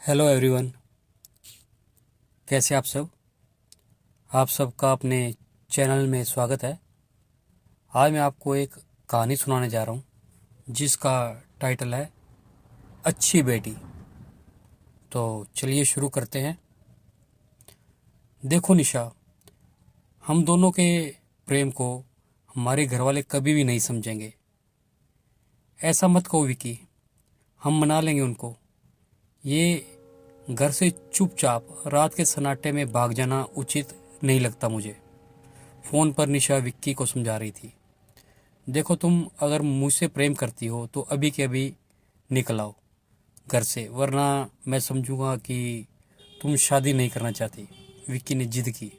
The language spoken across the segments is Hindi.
हेलो एवरीवन, कैसे आप सबका अपने चैनल में स्वागत है। आज मैं आपको एक कहानी सुनाने जा रहा हूँ जिसका टाइटल है अच्छी बेटी। तो चलिए शुरू करते हैं। देखो निशा, हम दोनों के प्रेम को हमारे घर वाले कभी भी नहीं समझेंगे। ऐसा मत कहो विकी, हम मना लेंगे उनको। ये घर से चुपचाप रात के सन्नाटे में भाग जाना उचित नहीं लगता मुझे। फ़ोन पर निशा विक्की को समझा रही थी। देखो, तुम अगर मुझसे प्रेम करती हो तो अभी के अभी निकल आओ घर से, वरना मैं समझूंगा कि तुम शादी नहीं करना चाहती। विक्की ने जिद की।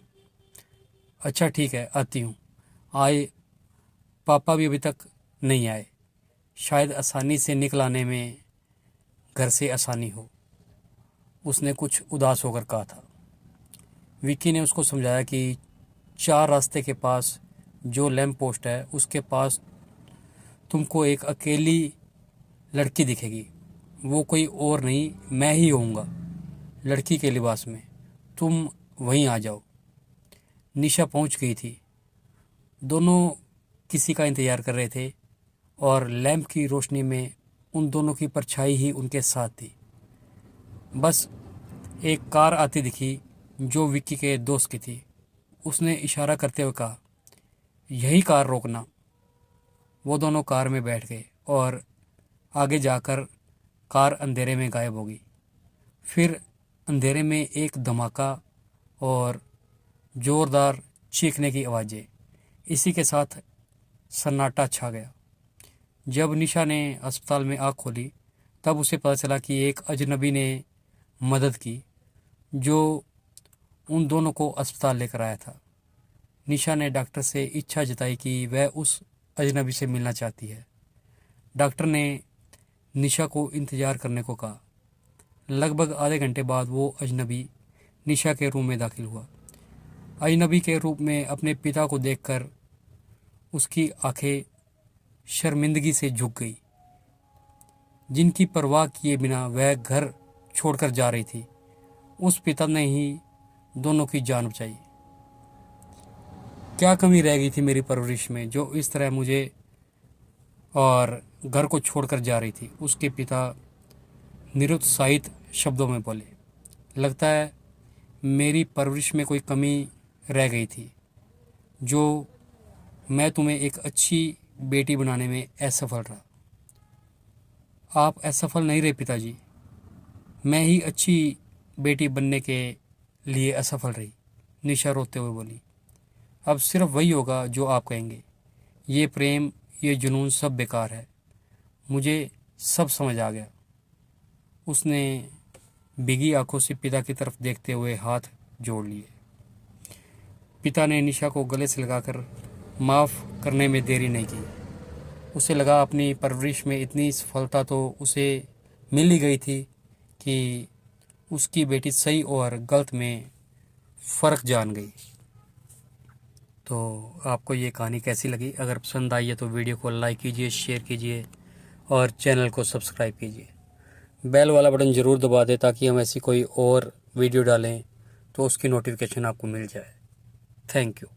अच्छा ठीक है, आती हूँ। आए पापा भी अभी तक नहीं आए। शायद आसानी से निकल आने में घर से आसानी हो, उसने कुछ उदास होकर कहा था। विक्की ने उसको समझाया कि 4 रास्ते के पास जो लैंप पोस्ट है उसके पास तुमको एक अकेली लड़की दिखेगी। वो कोई और नहीं, मैं ही होऊंगा, लड़की के लिबास में। तुम वहीं आ जाओ। निशा पहुंच गई थी। दोनों किसी का इंतजार कर रहे थे और लैंप की रोशनी में उन दोनों की परछाई ही उनके साथ थी। बस एक कार आती दिखी जो विक्की के दोस्त की थी। उसने इशारा करते हुए कहा, यही कार रोकना। वो दोनों कार में बैठ गए और आगे जाकर कार अंधेरे में गायब हो गई। फिर अंधेरे में एक धमाका और ज़ोरदार चीखने की आवाज़ें। इसी के साथ सन्नाटा छा गया। जब निशा ने अस्पताल में आँख खोली तब उसे पता चला कि एक अजनबी ने मदद की जो उन दोनों को अस्पताल लेकर आया था। निशा ने डॉक्टर से इच्छा जताई कि वह उस अजनबी से मिलना चाहती है। डॉक्टर ने निशा को इंतज़ार करने को कहा। लगभग आधे घंटे बाद वो अजनबी निशा के रूम में दाखिल हुआ। अजनबी के रूप में अपने पिता को देखकर उसकी आंखें शर्मिंदगी से झुक गई। जिनकी परवाह किए बिना वह घर छोड़कर जा रही थी, उस पिता ने ही दोनों की जान बचाई। क्या कमी रह गई थी मेरी परवरिश में जो इस तरह मुझे और घर को छोड़कर जा रही थी, उसके पिता निरुत्साहित शब्दों में बोले। लगता है मेरी परवरिश में कोई कमी रह गई थी जो मैं तुम्हें एक अच्छी बेटी बनाने में असफल रहा। आप असफल नहीं रहे पिताजी, मैं ही अच्छी बेटी बनने के लिए असफल रही, निशा रोते हुए बोली। अब सिर्फ वही होगा जो आप कहेंगे। ये प्रेम, ये जुनून सब बेकार है। मुझे सब समझ आ गया। उसने भीगी आंखों से पिता की तरफ देखते हुए हाथ जोड़ लिए। पिता ने निशा को गले से लगाकर माफ़ करने में देरी नहीं की। उसे लगा अपनी परवरिश में इतनी सफलता तो उसे मिल ही गई थी कि उसकी बेटी सही और गलत में फ़र्क जान गई। तो आपको ये कहानी कैसी लगी? अगर पसंद आई है तो वीडियो को लाइक कीजिए, शेयर कीजिए और चैनल को सब्सक्राइब कीजिए। बेल वाला बटन ज़रूर दबा दें ताकि हम ऐसी कोई और वीडियो डालें तो उसकी नोटिफिकेशन आपको मिल जाए। Thank you.